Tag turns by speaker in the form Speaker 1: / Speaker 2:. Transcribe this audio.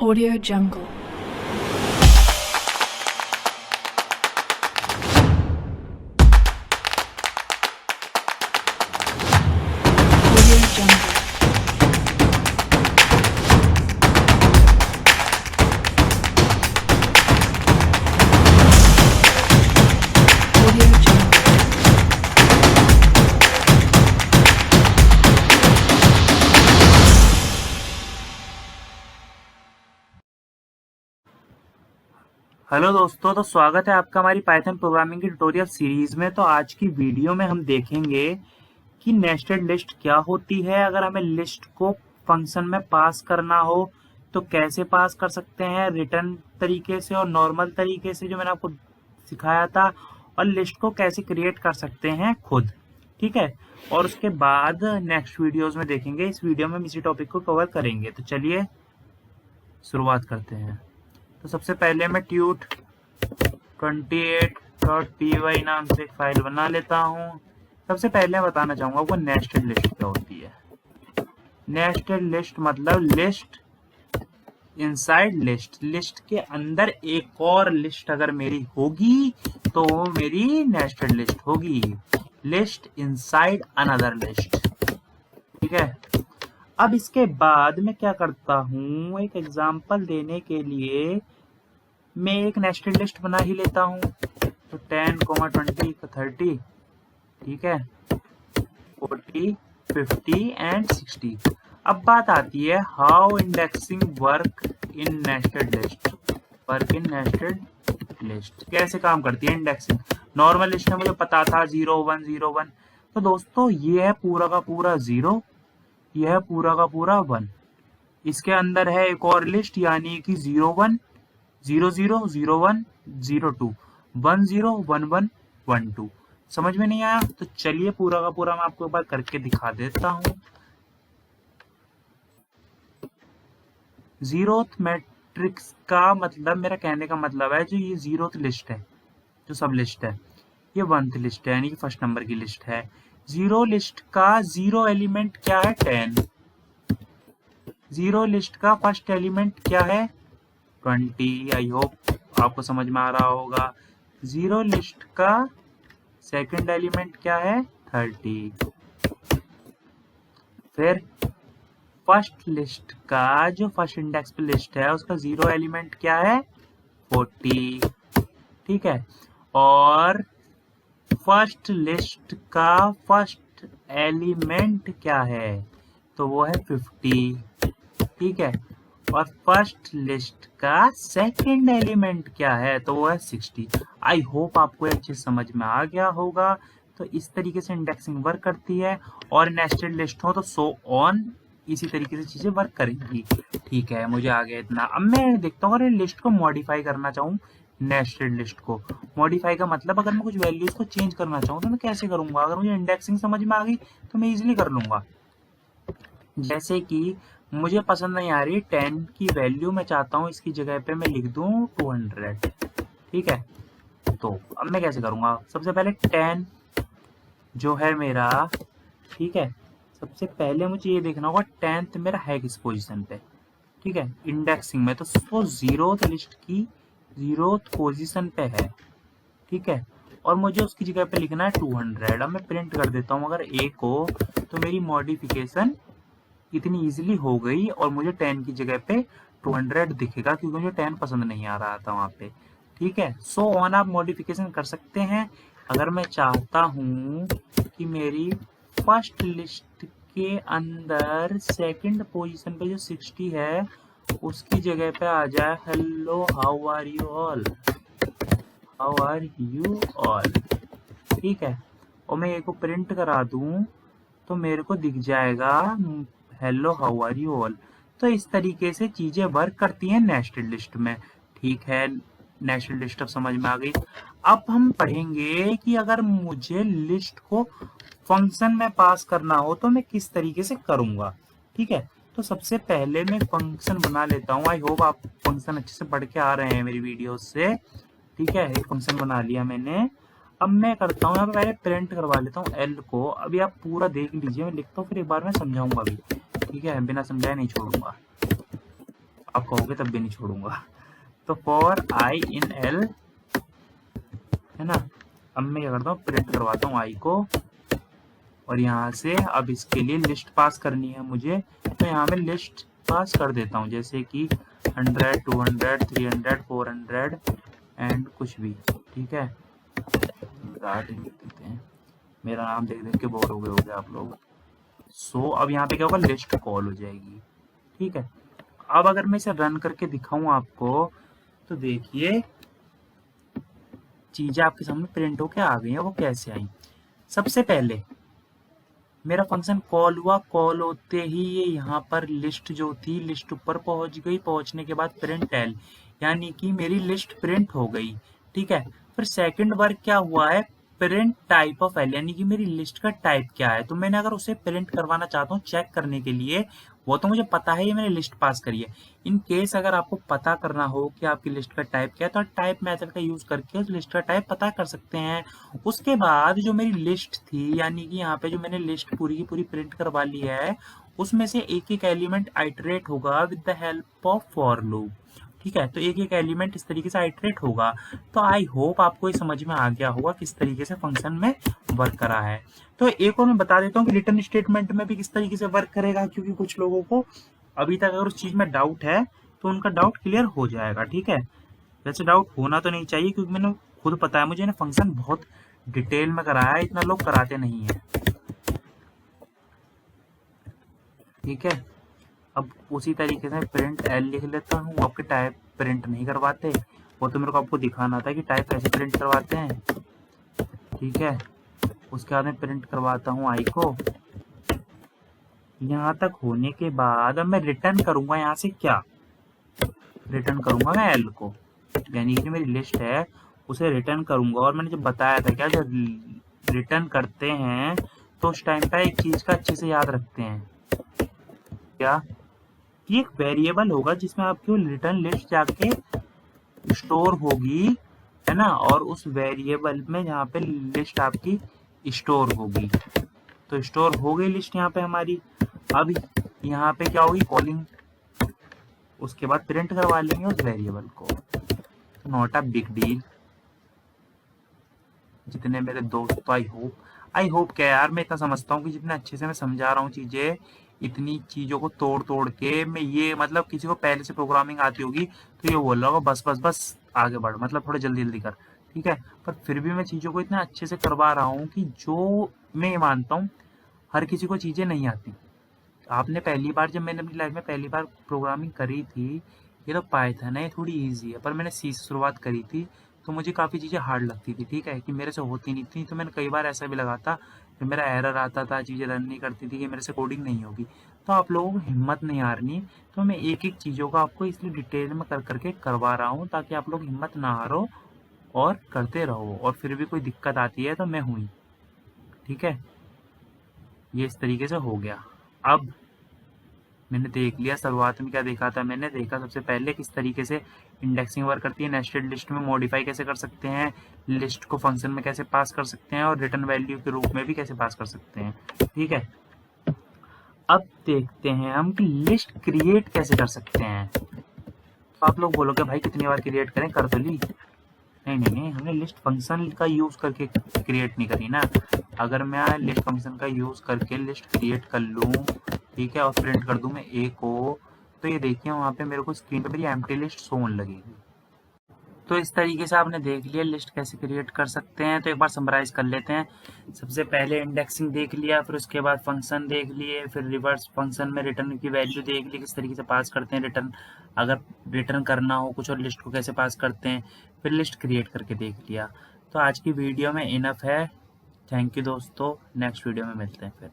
Speaker 1: Audio Jungle. Audio Jungle. Audio Jungle.
Speaker 2: Hello दोस्तों, तो स्वागत है आपका हमारी पाइथन प्रोग्रामिंग की ट्यूटोरियल सीरीज में। तो आज की वीडियो में हम देखेंगे कि नेस्टेड लिस्ट क्या होती है। अगर हमें लिस्ट को फंक्शन में पास करना हो तो कैसे पास कर सकते हैं, रिटर्न तरीके से और नॉर्मल तरीके से जो मैंने आपको सिखाया था, और लिस्ट को कैसे क्रिएट कर सकते हैं खुद। ठीक है, और उसके बाद नेक्स्ट वीडियोस में देखेंगे। इस वीडियो में हम इसी टॉपिक को कवर करेंगे। तो चलिए शुरुआत करते हैं। तो सबसे पहले मैं ट्यूट 28.py नाम से एक फाइल बना लेता हूँ। सबसे पहले बताना चाहूंगा आपको नेस्टेड लिस्ट क्या होती है। नेस्टेड लिस्ट मतलब लिस्ट इनसाइड लिस्ट। लिस्ट के अंदर एक और लिस्ट अगर मेरी होगी तो वो मेरी नेस्टेड लिस्ट होगी। List inside another list. ठीक है, अब इसके बाद मैं क्या करता हूँ, एक एग्जांपल देने के लिए मैं एक नेस्टेड लिस्ट बना ही लेता हूँ। तो 10, 20, 30, ठीक है, 40, 50 एंड 60। अब बात आती है how indexing work in nested list. Work in nested list कैसे काम करती है इंडेक्सिंग। नॉर्मल लिस्ट में मुझे पता था 0 1 0 1। तो दोस्तों ये है पूरा का पूरा 0, यह है पूरा का पूरा 1। इसके अंदर है एक और लिस्ट यानी कि 0 1 0 0 0 1 0 2 1 0 1 1 1 2। समझ में नहीं आया तो चलिए पूरा का पूरा मैं आपको एक बार करके दिखा देता हूं। जीरोथ मैट्रिक्स का मतलब, मेरा कहने का मतलब है, जो ये जीरोथ लिस्ट है, जो सब लिस्ट है, ये 1th लिस्ट है यानी कि फर्स्ट नंबर की लिस्ट है। जीरो लिस्ट का जीरो एलिमेंट क्या है? 10। जीरो लिस्ट का फर्स्ट एलिमेंट क्या है? 20। आई होप आपको समझ में आ रहा होगा। जीरो लिस्ट का सेकंड एलिमेंट क्या है? 30। फिर फर्स्ट लिस्ट का जो फर्स्ट इंडेक्स पे लिस्ट है उसका जीरो एलिमेंट क्या है? 40। ठीक है, और फर्स्ट लिस्ट का फर्स्ट एलिमेंट क्या है? तो वो है 50। ठीक है, और फर्स्ट लिस्ट का सेकंड एलिमेंट क्या है? तो वो है 60। आई होप आपको ये चीज समझ में आ गया होगा। तो इस तरीके से इंडेक्सिंग वर्क करती है, और नेस्टेड लिस्ट हो तो सो ऑन इसी तरीके से चीजें वर्क करेंगी। ठीक है, मुझे आ गया इतना। अब मैं देखता हूँ अगर लिस्ट को मॉडिफाई करना चाहूँ। नेस्टेड लिस्ट को मॉडिफाई का मतलब, अगर मैं कुछ वैल्यूज को चेंज करना चाहूँ तो मैं कैसे करूंगा? अगर मुझे इंडेक्सिंग समझ में आ गई तो मैं इजिली कर लूंगा। जैसे कि मुझे पसंद नहीं आ रही 10 की वैल्यू, मैं चाहता हूँ इसकी जगह पे मैं लिख दूं 200। ठीक है, तो अब मैं कैसे करूंगा? सबसे पहले 10 जो है मेरा, ठीक है, सबसे पहले मुझे ये देखना होगा 10th मेरा है किस पोजीशन पे। ठीक है, इंडेक्सिंग में तो वो जीरोथ लिस्ट की जीरोथ पोजीशन पे है। ठीक है, और मुझे उसकी जगह पे लिखना है 200। अब मैं प्रिंट कर देता हूँ अगर ए को, तो मेरी मॉडिफिकेशन इतनी इजीली हो गई और मुझे 10 की जगह पे 200 दिखेगा, क्योंकि मुझे 10 पसंद नहीं आ रहा था वहां पे। ठीक है, सो ऑन आप मॉडिफिकेशन कर सकते हैं। अगर मैं चाहता हूं कि मेरी फर्स्ट लिस्ट के अंदर सेकंड पोजीशन पे जो 60 है उसकी जगह पे आ जाए hello how are you all, how are you all. ठीक है, और मैं ये को प्रिंट करा दूं तो मेरे को दिख जाएगा hello how are you all. तो इस तरीके से चीजें वर्क करती हैं नेस्टेड लिस्ट में। ठीक है, नेस्टेड लिस्ट अब समझ में आ गई। अब हम पढ़ेंगे कि अगर मुझे लिस्ट को फंक्शन में पास करना हो तो मैं किस तरीके से करूंगा। ठीक है, तो सबसे पहले मैं फंक्शन बना लेता हूँ। आई होप आप फंक्शन अच्छे से पढ़ के आ रहे हैं मेरी वीडियो से। ठीक है, एक फंक्शन बना लिया मैंने। अब मैं करता हूँ यहाँ पे पहले प्रिंट करवा लेता हूँ एल को। अभी आप पूरा देख लीजिए, मैं लिखता हूँ फिर एक बार मैं समझाऊंगा भी। ठीक है, बिना समझाए नहीं छोड़ूंगा। आप कहोगे तब भी नहीं छोड़ूंगा। तो फॉर आई इन एल, है ना। अब मैं क्या करता हूँ, प्रिंट करवाता हूँ आई को, और यहाँ से अब इसके लिए लिस्ट पास करनी है मुझे, तो यहाँ में लिस्ट पास कर देता हूँ, जैसे कि 100, 200, 300, 400 एंड कुछ भी, ठीक है। लिख देते हैं, मेरा नाम देख देख के बोर हो गए होंगे आप लोग। सो अब यहाँ पे क्या होगा, लिस्ट कॉल हो जाएगी, ठीक है। अब अगर मैं इसे रन करके दिखाऊं आपको, तो देखिए चीजें आपके सामने प्रिंट होके आ गई हैं। वो कैसे आई, सबसे पहले मेरा फंक्शन कॉल हुआ, कॉल होते ही ये यहाँ पर लिस्ट जो थी, लिस्ट ऊपर पहुंच गई, पहुंचने के बाद प्रिंट एल, यानी कि मेरी लिस्ट प्रिंट हो गई, ठीक है। फिर सेकंड वर्क क्या हुआ है, प्रिंट टाइप ऑफ एल, यानी कि मेरी लिस्ट का टाइप क्या है। तो मैंने अगर उसे प्रिंट करवाना चाहता हूँ चेक करने के लिए, वो तो मुझे पता है ये मैंने लिस्ट पास करी है। इन केस अगर आपको पता करना हो कि आपकी लिस्ट का टाइप क्या है, तो टाइप मेथड का यूज करके उस लिस्ट का टाइप पता कर सकते हैं। उसके बाद जो मेरी लिस्ट थी, यानी कि यहाँ पे जो मैंने लिस्ट पूरी की पूरी प्रिंट करवा ली है, उसमें से एक एक एलिमेंट आइटरेट होगा with the help of for loop, ठीक है। तो एक एक एलिमेंट इस तरीके से आइटरेट होगा। तो आई होप आपको ये समझ में आ गया होगा किस तरीके से फंक्शन में वर्क करा है। तो एक और मैं बता देता हूँ कि रिटर्न स्टेटमेंट में भी किस तरीके से वर्क करेगा, क्योंकि कुछ लोगों को अभी तक अगर उस चीज में डाउट है तो उनका डाउट क्लियर हो जाएगा, ठीक है। वैसे डाउट होना तो नहीं चाहिए, क्योंकि मैंने खुद पता है, मुझे फंक्शन बहुत डिटेल में कराया है, इतना लोग कराते नहीं है, ठीक है। अब उसी तरीके से प्रिंट एल लिख लेता हूँ। आपके टाइप प्रिंट नहीं करवाते, वो तो मेरे को आपको दिखाना था कि टाइप कैसे प्रिंट करवाते हैं, ठीक है। उसके बाद में प्रिंट करवाता हूँ आई को। यहाँ तक होने के बाद अब मैं रिटर्न करूंगा, यहाँ से क्या रिटर्न करूंगा, मैं एल को, यानी कि मेरी लिस्ट है उसे रिटर्न करूंगा। और मैंने जो बताया था क्या, जब रिटर्न करते हैं तो उस टाइम पे एक चीज का अच्छे से याद रखते हैं, क्या, ये एक वेरिएबल होगा जिसमें आपकी रिटर्न लिस्ट जाके स्टोर होगी, है ना। और उस वेरिएबल में जहाँ पे लिस्ट आपकी स्टोर होगी, तो स्टोर हो गई लिस्ट यहाँ पे हमारी। अब यहाँ पे क्या होगी, कॉलिंग, उसके बाद प्रिंट करवा लेंगे उस वेरिएबल को। तो नॉट अ बिग डील। जितने मेरे दोस्त, आई होप क्या यार, मैं इतना समझता हूँ कि जितने अच्छे से मैं समझा रहा हूँ चीजें, इतनी चीजों को तोड़ तोड़ के मैं ये, मतलब किसी को पहले से प्रोग्रामिंग आती होगी तो ये बोल रहा होगा बस बस बस आगे बढ़, मतलब थोड़ा जल्दी जल्दी कर, ठीक है। पर फिर भी मैं चीजों को इतना अच्छे से करवा रहा हूँ कि जो मैं ये मानता हूँ हर किसी को चीजें नहीं आती। आपने पहली बार, जब मैंने अपनी लाइफ में पहली बार प्रोग्रामिंग करी थी, ये तो पाइथन है, थोड़ी ईजी है, पर मैंने सी से शुरुआत करी थी तो मुझे काफ़ी चीज़ें हार्ड लगती थी, ठीक है, कि मेरे से होती नहीं थी। तो मैंने कई बार ऐसा भी लगा था कि मेरा एरर आता था, चीज़ें रन नहीं करती थी, कि मेरे से कोडिंग नहीं होगी। तो आप लोगों को हिम्मत नहीं हारनी, तो मैं एक एक चीज़ों को आपको इसलिए डिटेल में कर करके करवा रहा हूँ, ताकि आप लोग हिम्मत ना हारो और करते रहो। और फिर भी कोई दिक्कत आती है तो मैं हुई, ठीक है। ये इस तरीके से हो गया। अब मैंने देख लिया, शुरुआत में क्या देखा था, मैंने देखा सबसे पहले किस तरीके से इंडेक्सिंग वर्क करती है, नेस्टेड लिस्ट में मॉडिफाई कैसे कर सकते हैं, लिस्ट को फंक्शन में कैसे पास कर सकते हैं, और रिटर्न वैल्यू के रूप में भी कैसे पास कर सकते हैं, ठीक है। अब देखते हैं हम कि लिस्ट क्रिएट कैसे कर सकते हैं। तो आप लोग बोलोगे भाई कितनी बार क्रिएट करें, कर तो ली। नहीं नहीं नहीं, हमने लिस्ट फंक्शन का यूज करके क्रिएट नहीं करी ना। अगर मैं लिस्ट फंक्शन का यूज करके लिस्ट क्रिएट कर लूँ, ठीक है, और प्रिंट कर दूं मैं ए को, तो ये देखिए वहाँ पे मेरे को स्क्रीन पे मेरी एम्प्टी लिस्ट शो होने लगेगी। तो इस तरीके से आपने देख लिया लिस्ट कैसे क्रिएट कर सकते हैं। तो एक बार समराइज कर लेते हैं। सबसे पहले इंडेक्सिंग देख लिया, फिर उसके बाद फंक्शन देख लिए, फिर रिवर्स फंक्शन में रिटर्न की वैल्यू देख ली, किस तरीके से पास करते हैं रिटर्न, अगर रिटर्न करना हो कुछ, और लिस्ट को कैसे पास करते हैं, फिर लिस्ट क्रिएट करके देख लिया। तो आज की वीडियो में इनफ है। थैंक यू दोस्तों, नेक्स्ट वीडियो में मिलते हैं फिर।